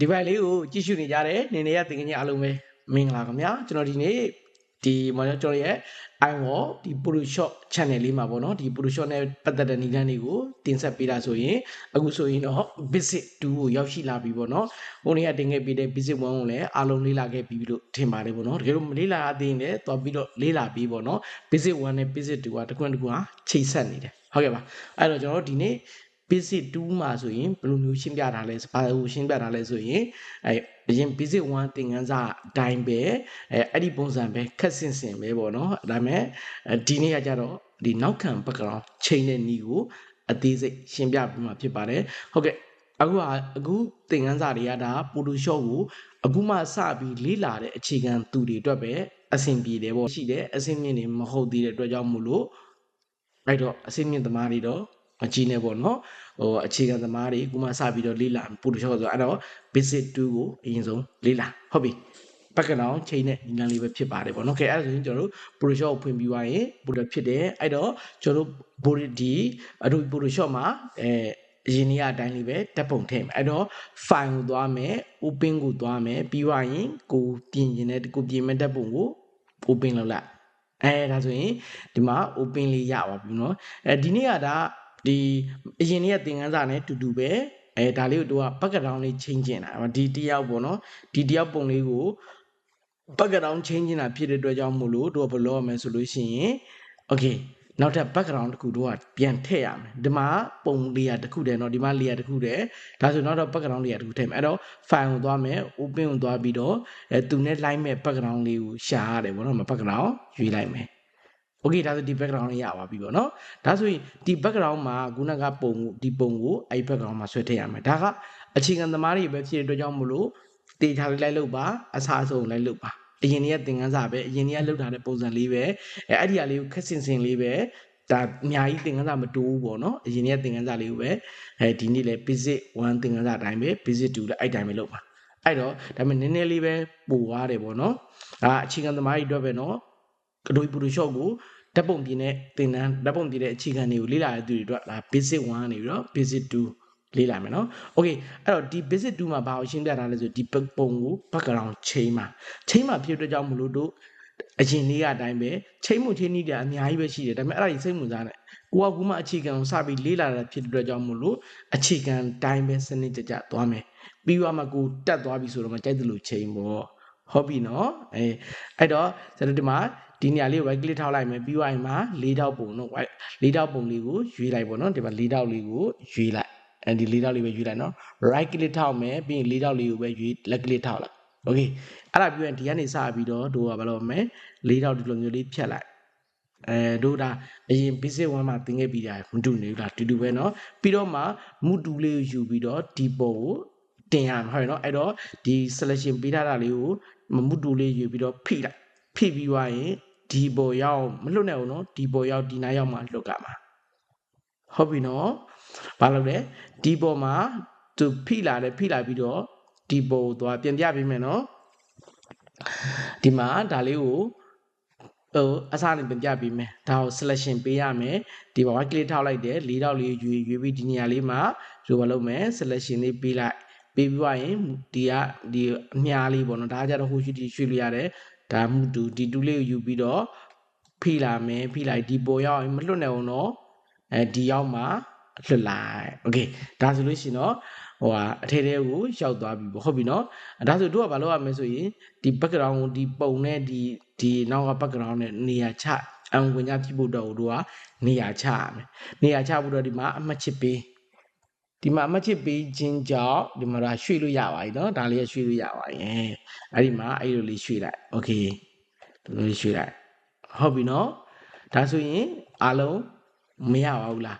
ဒီဘက်လေးကိုကြည့်ရှုနေကြတယ်နေနေရတင်ငယ်အားလုံးပဲမင်္ဂလာခင်ဗျာကျွန်တော်ဒီနေ့ဒီမှာကျွန်တော်ရဲ့ iWall ဒီ Photoshop channel လေးမှာပေါ့နော်ဒီ Photoshop နဲ့ပတ်သက်တဲ့နည်းလမ်းတွေကိုတင်ဆက်ပေးတာဆိုရင်အခုဆိုရင်တော့ Basic 2ကိုရောက်ရှိလာပြီပေါ့နော်ဟိုနေ့ကတင်ခဲ့ပြီးတဲ့ Basic 1ကိုလည်းအားလုံးလေ့လာခဲ့ပြီးလို့ထင်ပါတယ်ပေါ့နော်တကယ်လို့မလေ့လာသေးရင်လည်းသွားပြီးတော့လေ့လာပြီးပေါ့နော် Basic 1နဲ့ Basic 2ကတခွန်းတခွန်းချိတ်ဆက်နေတယ်ဟုတ်ကဲ့ပါအဲ့တော့ကျွန်တော်တို့ဒီနေ့ Basic 2မှာဆိုရင်ဘယ်လိုမျိုးရှင်းပြတာလဲဘာလို့ရှင်းပြတာလဲဆိုရင်အရင် Basic 1သင်ခန်းစာအတိုင်းပဲအဲ့ဒီပုံစံပဲခက်ဆင်ဆင်ပဲပေါ့နော်ဒါပေမဲ့ဒီနေ့ကကြတော့ဒီနောက်ခံ background ချိန်တဲ့နည်းကိုအသေးစိတ်ရှင်းပြပေးမှာဖြစ်ပါတယ်ဟုတ်ကဲ့အခုသင်ခန်းစာတွေကဒါ Photoshop ကိုအခုမှစပြီးလေ့လာတဲ့အခြေခံသူတွေအတွက်ပဲအဆင်ပြေတယ်ပေါ့ရှိတယ်အဆင်မြင့်နေမဟုတ်သေးတဲ့အတွက်ကြောင့်မို့လို့အဲ့တော့အဆင်မြင့်သမားတွေတော့အကြီးနေပေါ့နော်ဟိုအခြေခံသမားတွေအခုမှစပြီးတော့လေ့လာ Photoshop ဆိုတော့အဲ့တော့ Basic 2ကိုအရင်ဆုံးလေ့လာဟုတ်ပြီbackground ချိန်တဲ့နည်းလမ်းလေးပဲဖြစ်ပါတယ်ပေါ့နော်ကဲအဲ့ဒါဆိုရင်ကျွန်တော်တို့ Photoshop ကိုဖွင့်ပြီးသွားရင် Photoshop ဖြစ်တယ်အဲ့တော့ကျွန်တော်တို့ဒီ Adobe Photoshop မှာအရင်နေ့အတိုင်းလေးပဲဓာတ်ပုံထည့်မယ်အဲ့တော့ file ကိုသွားမယ် open ကိုသွားမယ်ပြီးသွားရင်ကိုပြင်မဲ့ဓာတ်ပုံကို open လုပ်လိုက်ဒါဆိုရင်ဒီမှာ open လေးရပါပြီเนาะဒီနေ့ကဒါဒီအရင်နေ့ကသင်ခန်းစာနဲ့တူတူပဲဒါလေးကိုတို့က background လေးချိန်ကျင်တာဒီတယောက်ပေါ့เนาะဒီတယောက်ပုံလေးကို background ချိန်ကျင်တာဖြစ်တဲ့အတွက်ကြောင့်မို့လို့တို့ကဘယ်လိုလုပ်ရမလဲဆိုလို့ရှိရင် okay နောက်ထပ် background တစ်ခုတို့ကပြန်ထည့်ရမယ်ဒီမှာပုံလေးရတစ်ခုတည်းเนาะဒီမှာလေးရတစ်ခုတည်းဒါဆိုနောက်တော့ background လေးရတစ်ခုထည့်မယ်အဲ့တော့ file ကိုသွားမယ် open ကိုသွားပြီးတော့သူနဲ့ line မဲ့ background လေးကိုရှာရတယ်ပေါ့เนาะ background ရွေးလိုက်မယ်okay ဒါဆိုဒီ background လေးရပါပြီပေါ့เนาะဒါဆိုရင်ဒီ background မှာခုနကဒီပုံကိုအဲ့ background မှာဆွဲထည့်ရမယ်ဒါကအခြေခံသမားတွေပဲဖြစ်တဲ့အတွက်ကြောင့်မို့လို့တေချာလေးလိုက်လုပ်ပါအစားအစုံလိုက်လုပ်ပါအရင်နေ့ကသင်ခန်းစာပဲအရင်နေ့ကလုပ်ထားတဲ့ပုံစံလေးပဲအဲ့ဒီအလေးကိုခက်ဆင်ဆင်လေးပဲဒါအများကြီးသင်ခန်းစာမတိုးဘူးပေါ့နော်အရင်နေ့ကသင်ခန်းစာလေးကိုပဲဒီနေ့လဲ basic 1သင်ခန်းစာအတိုင်းပဲ basic 2လည်းအဲ့တိုင်းပဲလုပ်ပါအဲ့တော့ဒါပေမဲ့နည်းနည်းလေးပဲပိုသွားတယ်ပေါ့နော်ဒါအခြေခံသမားတွေအတွက်ပဲနော်Adobe Photoshop ကိုဓာတ်ပုံပြင်တဲ့သင်တန်းဓာတ်ပုံပြင်တဲ့အခြေခံတွေကိုလေ့လာတဲ့သူတွေအတွက်ဒါ basic 1နေပြီးတော့ basic 2လေ့လာမယ်နော်။ Okay အဲ့တော့ဒီ basic 2မှာဘာကိုရှင်းပြထားလဲဆိုဒီပုံကို background ချိန်မှာဖြစ်တဲ့ကြောင့်မလို့တို့အရင်နေ့ကအတိုင်းပဲချိန်မှုချိန်နည်းတွေအများကြီးပဲရှိတယ်ဒါပေမဲ့အဲ့ဒါကြီးစိတ်ဝင်စားတယ်ကိုကမှအခြေခံကိုစပြီးလေ့လာတာဖြစ်တဲ့ကြောင့်မလို့အခြေခံတိုင်းပဲစနစ်တကျသွားမယ်ပြီးတော့မှကိုတက်သွားပြီဆိုတော့မှကြိုက်တယ်လို့ချိန်ပေါ့ဟုတ်ပြီနော်အဲ့တော့ကျွန်တော်ဒီမှာဒီနေရာလေး right click ထောက်လိုက်မယ်ပြီးသွားရင်မှာ၄ထောက်ပုံနော်၄ထောက်ပုံလေးကိုရွေးလိုက်ပေါ့နော်ဒီမှာ၄ထောက်လေးကိုရွေးလိုက်ဒီ၄ထောက်လေးပဲရွေးလိုက်နော် right click ထောက်မယ်ပြီးရင်၄ထောက်လေးကိုပဲရွေး left click ထောက်လိုက် okay အဲ့ဒါပြီးရင်ဒီကနေစပြီးတော့တို့ကဘာလုပ်မလဲ၄ထောက်ဒီလိုမျိုးလေးဖြတ်လိုက်တို့ဒါအရင် basic 1မှာသင်ခဲ့ပြီးတာမတူနေဘူးလားတူပဲเนาะပြီးတော့မှမူတူလေးကိုယူပြီးတော့ဒီပုံကိုတင်ရမှာဟုတ်เนาะအဲ့တော့ဒီ selection ပေးထားတာလေးကိုမူတူလေးယူပြီးတော့ဖိလိုက်ဖိပြီးွားရင်ဒီပေါ်ရောက်မလွတ်နဲ့ဘူးเนาะဒီပေါ်ရောက်ဒီနားရောက်မှလွတ်ကမှာဟုတ်ပြီเนาะဘာလို့လဲဒီပေါ်မှာသူဖိလာပြီးတော့ဒီပေါ်ကိုသွားပြန်ပြပေးမယ်เนาะဒီမှာဒါလေးကိုအစားနဲ့ပြန်ပြပေးမယ်ဒါကို selection ပေးရမယ်ဒီမှာ right click ထောက်လိုက်တယ်၄ထောက်လေးရွေးပြီးဒီနေရာလေးမှာဆိုဘာလုပ်မယ် selection လေးပေးလိုက်ပေးပြီးွားရင်ဒီအမြားလေးပေါ့နော်ဒါကြတော့ဟိုရွှေ့လို့ရတယ်ဒါမှုတူဒီတူလေးကိုယူပြီးတော့ဖိလာမယ်ဖိလိုက်ဒီပေါ်ရောက်ရင်မလွတ်နိုင်အောင်တော့ဒီရောက်မှလွတ်လိုက် okay ဒါဆိုလို့ရှိရင်တော့ဟိုအထဲကိုရောက်သွားပြီပေါ့ဟုတ်ပြီနော်ဒါဆိုတို့ကဘာလုပ်ရမလဲဆိုရင်ဒီ background ကိုဒီပုံနဲ့ဒီနောက်က background နဲ့နေရာချအောင်ဝင်ကြဖြစ်ဖို့တော့တို့ကနေရာချရမယ်နေရာချဖို့တော့ဒီမှာအမှတ်ချစ်ပေးဒီမှာအမှတ်ချစ်ပေးခြင်းကြောင့်ဒီမှာရွှေ့လို့ရပါပြီเนาะဒါလေးရွှေ့လို့ရပါပြီအဲ့ဒီမှာအဲ့လိုလေးရွှေ့လိုက် okay ဒီလိုရွှေ့လိုက်ဟုတ်ပြီเนาะဒါဆိုရင်အားလုံးမရပါဘူးလား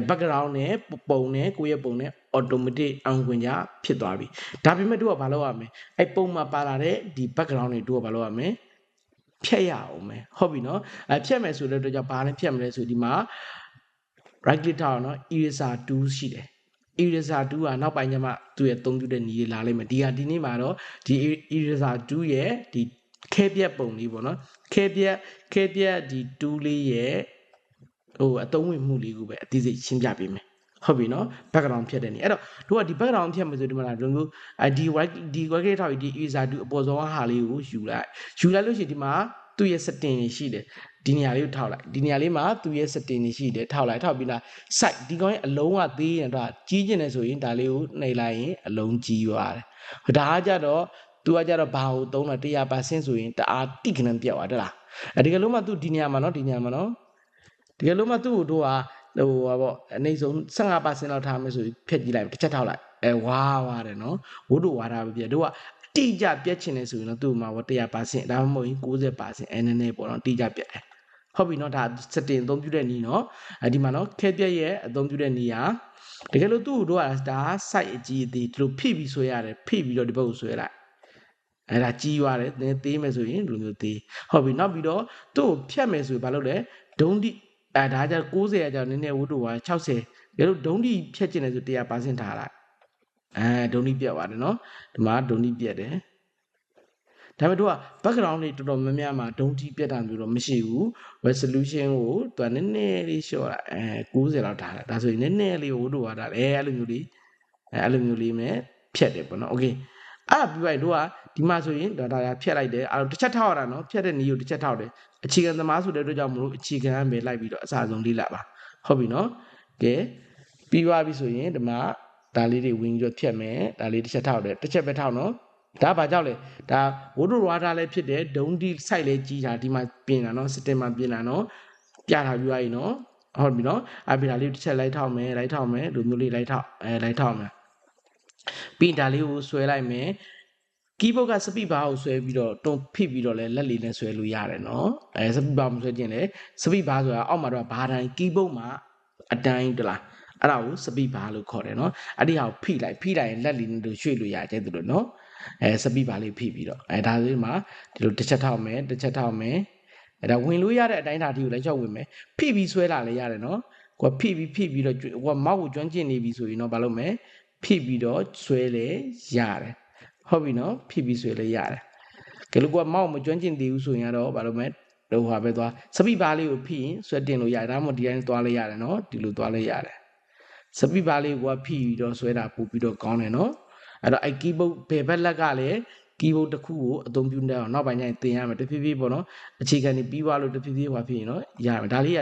background နဲ့ပုံနဲ့ကိုယ့်ရဲ့ပုံနဲ့ automatic အောင်ဝင်ကြဖြစ်သွားပြီဒါပေမဲ့တို့ကဘာလုပ်ရမလဲအဲ့ပုံမှာပါလာတဲ့ဒီ background တွေတို့ကဘာလုပ်ရမလဲဖြတ်ရအောင်မယ်ဟုတ်ပြီเนาะဖြတ်မယ်ဆိုတဲ့အတွက်ကြောင့်ဘာနဲ့ဖြတ်မလဲဆိုဒီမှာ right click ထောက်အောင်เนาะ eraser tool ရှိတယ် eraser tool ကနောက်ပိုင်းကျမှသူ့ရဲ့အသုံးပြုတဲ့နည်းလာလိမ့်မယ်ဒီနေ့မှာတော့ဒီ eraser tool ရဲ့ဒီခဲပြက်ပုံလေးပေါ့နော်ခဲပြက်ဒီ tool လေးရဲ့အသုံးဝင်မှုလေးကိုပဲအသေးစိတ်ရှင်းပြပေးမယ် ဟုတ်ပြီနော် background ဖြတ်တဲ့နေအဲ့တော့တို့ကဒီ background ဖြတ်မယ်ဆိုဒီမှာလားတို့မျိုးဒီ website ထောက်ဒီ user 2အပေါ်ဆုံးဟာလေးကိုယူလိုက်လို့ရှိရင်ဒီမှာသူ့ရဲ့ setting တွေရှိတယ်ဒီနေရာလေးကိုထောက်လိုက်ဒီနေရာလေးမှာသူ့ရဲ့ setting တွေရှိတယ်ထောက်ပြီးလား site ဒီကောင်ရဲ့အလုံးကသေးရင်တော့ကြီးကျင်တယ်ဆိုရင်ဒါလေးကိုနှိပ်လိုက်ရင်အလုံးကြီးသွားတယ်ဒါကကြတော့သူကကြတော့ဘာကိုသုံးတာ100%ဆိုရင်တအားတိကနံပြောက်သွားလားဒီကလုံးမှသူဒီနေရာမှာနော်ဒီကလုံးမှသူ့ကိုတို့ကဟိုပါပေါ့အနေဆုံး15%လောက်ထားမယ်ဆိုဖြတ်ကြည့်လိုက်တစ်ချက်ထောက်လိုက်ဝါတယ်နော်ဝုဒ္ဓဝါဒပဲပြတို့ကအတိအကျပြတ်ချင်တယ်ဆိုရင်တော့သူ့မှာပေါ့100%ဒါမှမဟုတ်ရင်90%နည်းနည်းပေါ့နော်တိကျပြတ်တယ်ဟုတ်ပြီနော်ဒါ setting အသုံးပြုတဲ့နည်းနော်ဒီမှာနော်ခဲပြက်ရဲ့အသုံးပြုတဲ့နည်းဟာတကယ်လို့သူ့တို့ကဒါ site အကြီးအသေးဒီလိုဖိပြီးဆွဲရတယ်ဖိပြီးတော့ဒီဘက်ကိုဆွဲလိုက်အဲ့ဒါကြီးသွားတယ်နည်းသေးမယ်ဆိုရင်ဒီလိုမျိုးသေးဟုတ်ပြီနောက်ပြီးတော့သူ့ကိုဖြတ်မယ်ဆိုရင်ဘာလုပ်လဲဒုံးတိဒါကြ90ရာကြောင့်နည်းနည်းဝုဒ္ဓဝါ60ဒါလို့ဒုံးတိဖြတ်ကျင်တယ်ဆို100%ထားလိုက်ဒုံးတိပြတ်သွားတယ်နော်ဒီမှာဒုံးတိပြတ်တယ်ဒါပေမဲ့တို့က background တွေတော်တော်များများမှာဒုံးတိပြတ်တာမျိုးတော့မရှိဘူး resolution ကိုသူကနည်းနည်းလေးလျှော့တာ90လောက်ထားလိုက်ဒါဆိုရင်နည်းနည်းလေးဝုဒ္ဓဝါတာလေအဲ့လိုမျိုးလေးနဲ့ဖြတ်တယ်ပေါ့နော် okay အဲ့ပြီးလိုက်တို့ကဒီမှာဆိုရင်ဒါဖြတ်လိုက်တယ်အဲ့တော့တစ်ချက်ထောက်ရတာနော်ဖြတ်တဲ့နည်းကိုတစ်ချက်ထောက်တယ်အခြေခံသမားဆိုတဲ့အတွက်ကြောင့်မလို့အခြေခံအမယ်လိုက်ပြီးတော့အစားဆုံးလေးလာပါဟုတ်ပြီနော်ကဲပြီးသွားပြီဆိုရင်ဒီမှာဒါလေးတွေဝင်ပြီးတော့ဖြတ်မယ်ဒါလေးတစ်ချက်ထောက်တယ်တစ်ချက်ပဲထောက်နော်ဒါဘာကြောက်လဲဒါဝုဒ္ဓဝါဒလည်းဖြစ်တယ်ဒုံဒီ site လည်းကြီးတာဒီမှာပြင်တာနော် system မှာပြင်တာနော်ပြထားပြီးသွားပြီနော်ဟုတ်ပြီနော်အဲ့ဒီဒါလေးတစ်ချက်လိုက်ထောက်မယ်လူမျိုးလေးလိုက်ထောက်မယ်ပြီးဒါလေးကိုဆွဲလိုက်မယ် keyboard က speed bar ကိုဆွဲပြီးတော့တွန်းဖိပြီးတော့လဲလက်လေးနဲ့ဆွဲလို့ရတယ်နော်speed bar မဆွဲခြင်းလဲ speed bar ဆိုတာအောက်မှာတော့ဘာတိုင်း keyboard မှာအတိုင်းတလားအဲ့ဒါကို speed bar လို့ခေါ်တယ်နော်အဲ့ဒီဟာကိုဖိလိုက်ရင်လက်လေးနဲ့တို့ရွှေ့လို့ရတယ်သူတို့နော်speed bar လေးဖိပြီးတော့ဒါလေးမှာဒီလိုတစ်ချက်ထောက်မယ်ဒါဝင်လို့ရတဲ့အတိုင်းဒါဒီကိုလိုက်ချောက်ဝင်မယ်ဖိပြီးဆွဲလာလဲရတယ်နော်ကိုဖိပြီးတော့ကိုမောက်ကိုကျွမ်းကျင်နေပြီဆိုရင်တော့ဘာလုပ်မလဲဖိပြီးတော့ဆွဲလဲရတယ်ဟုတ်ပြီနော်ဖိပြီးဆွဲလဲရတယ်ကဲလို့ကမောက်မကျွမ်းကျင်သေးဘူးဆိုရင်တော့ဘာလုပ်မလဲတော့ဟာပဲသွားစပိပါလေးကိုဖိရင်ဆွဲတင်လို့ရတယ်ဒါမှမဟုတ်ဒီတိုင်းသွားလဲရတယ်နော်ဒီလိုသွားလဲရတယ်စပိပါလေးကိုဖိပြီးတော့ဆွဲတာပို့ပြီးတော့ကောင်းတယ်နော်အဲ့တော့keyboard ဘယ်ဘက်လက်ကလည်း keyboard တစ်ခုကိုအသုံးပြုနေအောင်နောက်ပိုင်းကျရင်သင်ရမယ်တဖြည်းဖြည်းပေါ့နော်အခြေခံနေပြီးသွားလို့တဖြည်းဖြည်းဟွာဖြစ်ရင်နော်ရမယ်ဒါလေးရ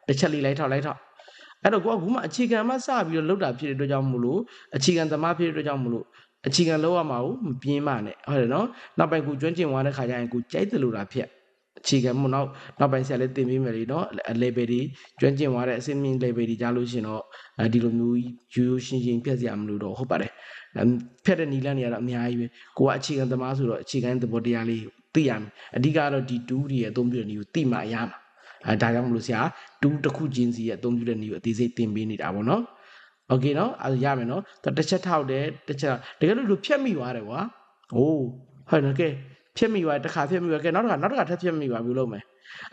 တစ်ချက်လေးလိုက်ထောက်အဲ့တော့ကိုကခုမှအခြေခံမှစပြီးတော့လောက်တာဖြစ်တဲ့အတွက်ကြောင့်မို့လို့အခြေခံသမားဖြစ်တဲ့အတွက်ကြောင့်မို့လို့အခြေခံလောက်ရမှာကိုမပြင်းမနဲ့ဟုတ်တယ်နော်နောက်ပိုင်းကိုကျွမ်းကျင်သွားတဲ့ခါကျရင်ကိုကြိုက်တယ်လို့တာဖြစ်အခြေခံမို့နောက်ပိုင်းဆက်လည်းသင်ပေးမယ်လေနော် level တွေကျွမ်းကျင်သွားတဲ့အဆင့်မြင့် level တွေကြားလို့ရှင်တော့ဒီလိုမျိုးရိုးရှင်းပြက်စရာမလိုတော့ဟုတ်ပါတယ်ဖြတ်တဲ့နီလန်းတွေကတော့အများကြီးပဲကိုကအခြေခံသမားဆိုတော့အခြေခံသဘောတရားလေးသိရမယ်အဓိကတော့ဒီ2တွေရဲ့အသုံးပြုတဲ့နည်းကိုသိမှရမှာဒါကြောင့်မလို့ဆရာ2တစ်ခုချင်းစီရဲ့အသုံးပြုတဲ့နည်းကိုအသေးစိတ်သင်ပေးနေတာပေါ့နော်โอเคเนาะအဲ့ဒါရမယ်เนาะတစ်ချက်ထောက်တယ်တစ်ချက်တကယ်လို့ဖြတ်မိသွားတယ်ကွာဟိုးဟုတ်နော်ကဲဖြတ်မိသွားတစ်ခါဖြတ်မိသွားကဲနောက်တစ်ခါထပ်ဖြတ်မိသွားပြီလို့မယ်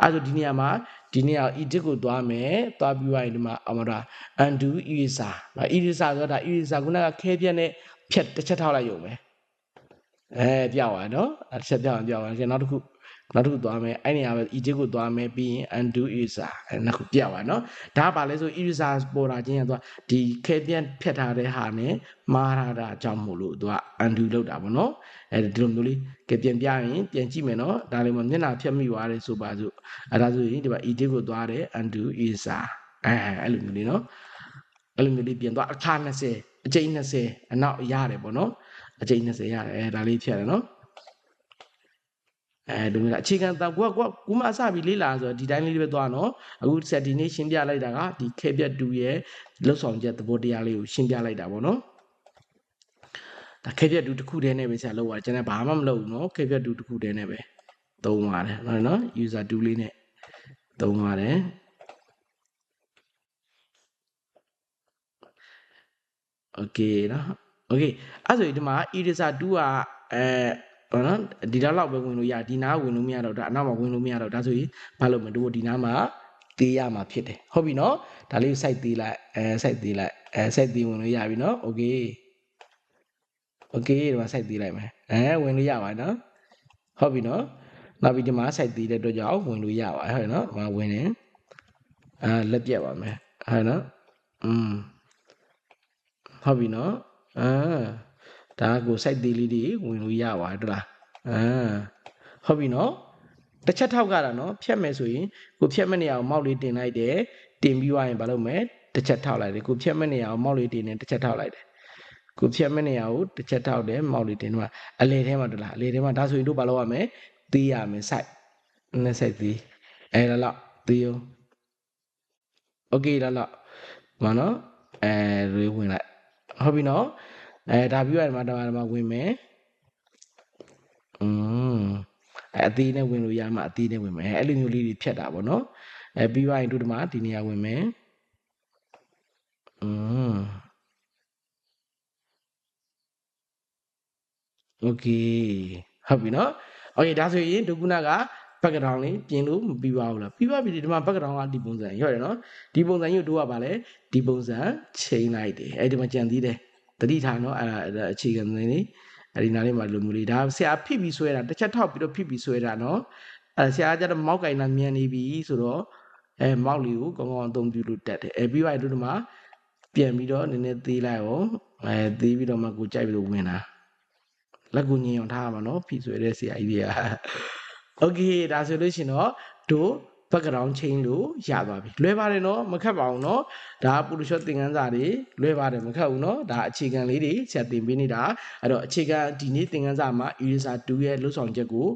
အဲ့ဆိုဒီနေရာမှာedit ကိုသွားမယ်သွားပြီးသွားရင်ဒီမှာအမတာ undo eraser eraser ဆိုတာ eraser ခုနကခဲပြက်နဲ့ဖြတ်တစ်ချက်ထောက်လိုက်ရုံပဲပြောက်သွားเนาะတစ်ချက်ပြောက်သွားကဲနောက်တစ်ခုသွားမယ်အဲ့နေရာပဲ edit ကိုသွားမယ်ပြီးရင် undo eraser နောက်ခုပြောက်သွားเนาะဒါကဘာလဲဆို eraser ပေါ်တာချင်းကသူကဒီခဲပြက်ဖြတ်ထားတဲ့ဟာနဲ့မှားထားတာအကြောင်းမို့လို့သူက undo လုပ်တာပေါ့เนาะဒီလိုမျိုးလေးကဲပြန်ပြရင်ပြန်ကြည့်မယ်เนาะဒါလေးမှာမျက်နှာဖြတ်မိသွားတယ်ဆိုပါစို့အဲ့ဒါဆိုရင်ဒီမှာ edit ကိုသွားတယ် undo eraser အဲ့လိုမျိုးလေးเนาะအဲ့လိုမျိုးလေးပြန်သွားအခါ20အကျိန်း20အနောက်ရတယ်ပေါ့เนาะအကျိန်း20ရတယ်ဒါလေးဖြတ်တယ်เนาะဒီလိုအခြေခံတကွာကူမအစပြီးလေးလာဆိုတော့ဒီတိုင်းလေးပဲသွားနော်အခု setting နေရှင်းပြလိုက်တာကဒီခဲပြတ်2ရဲ့လောက်ဆောင်ချက်သဘောတရားလေးကိုရှင်းပြလိုက်တာပေါ့နော်ဒါခဲပြတ်2တစ်ခုတည်းနဲ့ပဲဆရာလောက်ပါကျွန်တော်ဘာမှမလုပ်ဘူးနော်ခဲပြတ်2တစ်ခုတည်းနဲ့ပဲသုံးပါတယ်နော် user 2လေးနဲ့သုံးပါတယ်โอเคနော်โอเคအဲ့ဆိုဒီမှာ eraser 2ကပေါ့နော်ဒီလောက်ပဲဝင်လို့ရဒီနားဝင်လို့မရတော့ဒါအနောက်မှာဝင်လို့မရတော့ဒါဆိုရင်ဘာလို့မတို့ဒီနားမှာသေးရမှာဖြစ်တယ်ဟုတ်ပြီနော်ဒါလေးကို site သေးလိုက်site သေးလိုက်site သေးဝင်လို့ရပြီနော်โอเคဒီမှာ site သေးလိုက်မယ်ဝင်လို့ရပါနော်ဟုတ်ပြီနော်နောက်ပြီးဒီမှာ site သေးတဲ့အတွက်ကြောင့်ဝင်လို့ရပါဟုတ်နော်ဒီမှာဝင်တယ်လက်ပြတ်ပါမယ်ဟုတ်နော် ဟုတ်ပြီနော်ဒါကို site သေးလေးတွေဝင်လို့ရပါတယ်ဟုတ်လားဟုတ်ပြီနော်တစ်ချက်ထောက်ကြတာနော်ဖြတ်မယ်ဆိုရင်ကိုဖြတ်မဲ့နေရာကိုမောက်လေးတင်လိုက်တယ်တင်ပြီးသွားရင်ဘာလုပ်မလဲတစ်ချက်ထောက်လိုက်တယ်ကိုဖြတ်မဲ့နေရာကိုမောက်လေးတင်တယ်တစ်ချက်ထောက်လိုက်တယ်ကိုဖြတ်မဲ့နေရာကိုတစ်ချက်ထောက်တယ်မောက်လေးတင်တော့အလေထဲမှာတလားအလေထဲမှာဒါဆိုရင်တို့ဘာလုပ်ရမလဲသေးရမယ် site နဲ့ site သေးအဲ့ဒါလောက်သေးရော okay လားမနော်တွေဝင်လိုက်ဟုတ်ပြီနော်ဒါပြီးရင်မှာဝင်မယ်အသေးနဲ့ဝင်လို့ရမှာအသေးနဲ့ဝင်မယ်အဲ့လိုမျိုးလေးတွေဖြတ်တာပေါ့နော်ပြီးရင်တို့ဒီမှာဒီနေရာဝင်မယ်โอเคဟုတ်ပြီနော်โอเคဒါဆိုရင်ဒုခုနက background လေးပြင်လို့မပြီးပါဘူးလားပြီးပါပြီဒီမှာ background ကဒီပုံစံရော့ရနော်ဒီပုံစံကြီးတို့ကပါလဲဒီပုံစံချိန်လိုက်တယ်အဲ့ဒီမှာကြံသေးတယ်တတိထားနော်အဲ့ဒါအခြေခံနေနေအဲ့ဒီနားလေးမှာလိုမျိုးလေးဒါဆရာဖိပြီးဆွဲတာတစ်ချက်ထောက်ပြီးတော့ဖိပြီးဆွဲတာနော်အဲ့ဆရာကကြတော့မောက်ကင်တာမြန်နေပြီဆိုတော့မောက်လေးကိုကောင်းကောင်းအသုံးပြုလို့တက်တယ်ပြီးပါတို့ဒီမှာပြန်ပြီးတော့နည်းနည်းသေးလိုက်အောင်သေးပြီးတော့မှကိုကြိုက်ပြီးတော့ဝင်တာလက်ကိုညင်အောင်ထားရမှာနော်ဖိဆွဲတဲ့ဆရာကြီးတွေကโอเคဒါဆိုလို့ရှင်တော့တို့ background change လို့ရသွားပြီလွယ်ပါတယ်နော်မခက်ပါဘူးနော်ဒါပူလူရှော့သင်ခန်းစာတွေလွယ်ပါတယ်မခက်ဘူးနော်ဒါအခြေခံလေးတွေဆရာသင်ပေးနေတာအဲ့တော့အခြေခံဒီနေ့သင်ခန်းစာမှာ eraser 2ရဲ့လှုပ်ဆောင်ချက်ကို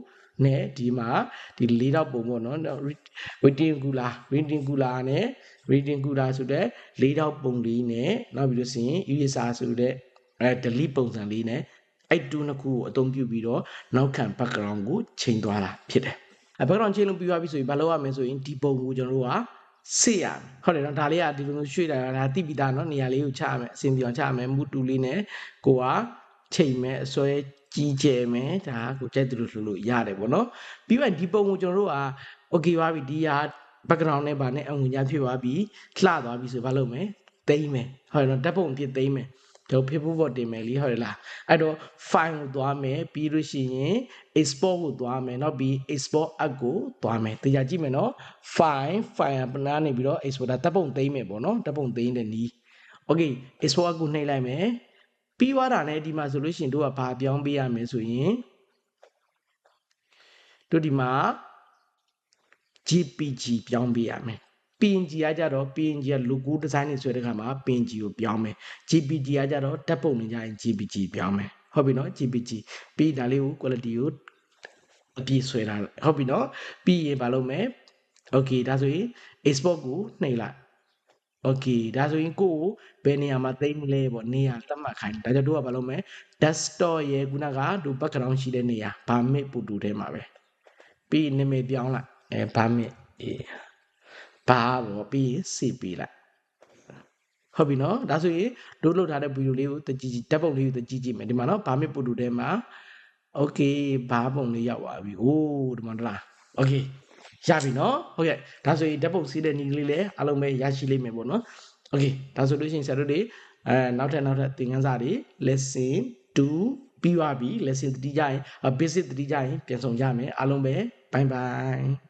နဲ့ဒီမှာဒီ၄တော့ပုံပေါ့နော် rectangular နဲ့ rectangular ဆိုတဲ့၄တော့ပုံလေးနဲ့နောက်ပြီးလို့ရှိရင် eraser ဆိုတဲ့delete ပုံစံလေးနဲ့အဲ့တူနှစ်ခုကိုအသုံးပြုပြီးတော့နောက်ခံ background ကိုချိန်သွားတာဖြစ်တယ်background ချိန်လို့ပြီးသွားပြီဆိုရင်ဘာလုပ်ရမလဲဆိုရင်ဒီပုံကိုကျွန်တော်တို့ကစေ့ရမယ်ဟုတ်တယ်နော်ဒါလေးကဒီလိုမျိုးရွှေ့တာဒါတိပိတာနော်နေရာလေးကိုချရမယ်အစင်ပြောင်းချရမယ်မူတူလေးနဲ့ကိုကချိန်မယ်အစွဲကြီးကျယ်မယ်ဒါကိုကြိုက်တယ်လို့ရတယ်ပေါ့နော်ပြီးရင်ဒီပုံကိုကျွန်တော်တို့က okay ပါပြီဒီဟာ background နဲ့ဗာနဲ့အငွေညာဖြစ်သွားပြီလှသွားပြီဆိုဘာလုပ်မလဲသိမ်းမယ်ဟုတ်တယ်နော်ဓာတ်ပုံအဖြစ်သိမ်းမယ်တော့ Facebook ပေါ်တင်မယ်လीဟုတ်တယ်လားအဲ့တော့ file ကိုသွားမယ်ပြီးလို့ရှိရင် export ကိုသွားမယ်เนาะပြီး export app ကိုသွားမယ်တရားကြည့်မယ်เนาะ file ပနာနေပြီးတော့ export ဓာတ်ပုံသိမ်းမယ်ပေါ့เนาะဓာတ်ပုံသိမ်းတဲ့နီး okay export app ကိုနှိပ်လိုက်မယ်ပြီးသွားတာနဲ့ဒီမှာဆိုလို့ရှိရင်တို့ကဘာပြောင်းပေးရမယ်ဆိုရင်တို့ဒီမှာ JPG ပြောင်းပေးရမယ်PNG ကကြတော့ PNG က logo design တွေဆွဲတဲ့ခါမှာ PNG ကိုပြောင်းမယ် JPG ကကြတော့ဓာတ်ပုံတွေကြရင် JPG ပြောင်းမယ်ဟုတ်ပြီနော် JPG ပြီးဒါလေးကို quality ကိုအပြည့်ဆွဲထားဟုတ်ပြီနော်ပြီးရင်ဘာလုပ်မလဲ okay ဒါဆိုရင် export ကိုနှိပ်လိုက် okay ဒါဆိုရင်ကိုဘယ်နေရာမှာသိမ်းမလဲပေါ့နေရာသတ်မှတ်ခိုင်းဒါကြောင့်တို့ကဘာလုပ်မလဲ desktop ရဲ့ခုနကတို့ background ရှိတဲ့နေရာဘာမစ်ပူတူထဲမှာပဲပြီးနာမည်ပြောင်းလိုက်ဘာမစ်ဘာပေါ့ပြီးစေပေးလိုက်ဟုတ်ပြီနော်ဒါဆိုရင်တို့လုပ်ထားတဲ့ဗီဒီယိုလေးကိုတကြည့်ဓာတ်ပုံလေးကိုတကြည့်မယ်ဒီမှာနော်ဘာမစ်ပို့တူထဲမှာโอเคဘာပုံလေးရောက်သွားပြီအိုးဒီမှာလားโอเคရပြီနော်ဟုတ်ရဲ့ဒါဆိုရင်ဓာတ်ပုံစီးတဲ့နည်းလေးလည်းအားလုံးပဲရရှိလိမ့်မယ်ပေါ့နော်โอเคဒါဆိုလို့ရှိရင်ဆရာတို့တွေနောက်ထပ်သင်ခန်းစာတွေ lesson 2ပြီးသွားပြီ lesson 3ကြရင် basic 3ကြရင်ပြန်ဆောင်ကြမယ်အားလုံးပဲ bye bye